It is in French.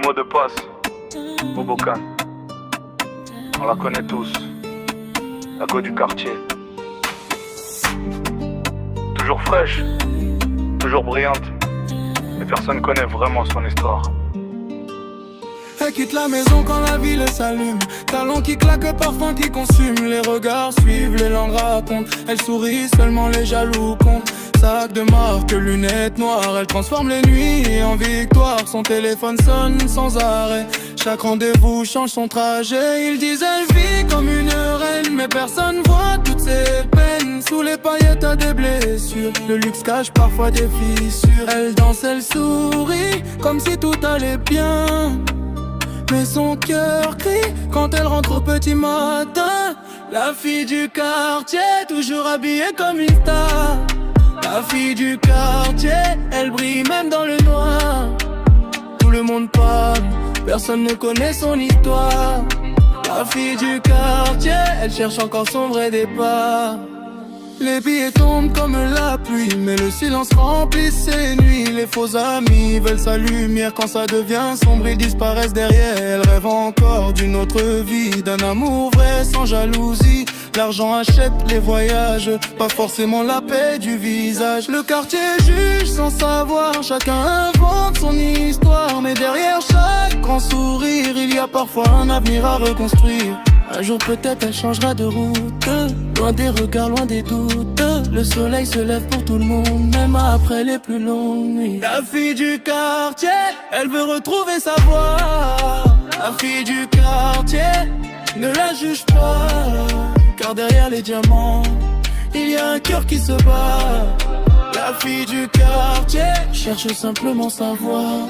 mot de passe, Bobokan. On la connaît tous. La go du quartier. Toujours fraîche, toujours brillante. Mais personne connaît vraiment son histoire. Elle quitte la maison quand la ville s'allume. Talons qui claquent, parfum qui consume. Les regards suivent, les langues racontent. Elle sourit, seulement les jaloux comptent. Sac de marque, lunettes noires. Elle transforme les nuits en victoire. Son téléphone sonne sans arrêt. Chaque rendez-vous change son trajet. Ils disent elle vit comme une reine, mais personne voit toutes ses peines. Sous les paillettes à des blessures, le luxe cache parfois des fissures. Elle danse, elle sourit, comme si tout allait bien. Mais son cœur crie quand elle rentre au petit matin. La fille du quartier, toujours habillée comme une star. La fille du quartier, elle brille même dans le noir. Tout le monde parle, personne ne connaît son histoire. La fille du quartier, elle cherche encore son vrai départ. Les billets tombent comme la pluie, mais le silence remplit ses nuits. Les faux amis veulent sa lumière, quand ça devient sombre ils disparaissent derrière. Elle rêve encore d'une autre vie, d'un amour vrai sans jalousie. L'argent achète les voyages, pas forcément la paix du visage. Le quartier juge sans savoir, chacun invente son histoire. Mais derrière chaque grand sourire, il y a parfois un avenir à reconstruire. Un jour peut-être elle changera de route, loin des regards, loin des doutes. Le soleil se lève pour tout le monde, même après les plus longues nuits. La fille du quartier, elle veut retrouver sa voix. La fille du quartier, ne la juge pas, car derrière les diamants, il y a un cœur qui se bat. La fille du quartier cherche simplement sa voix.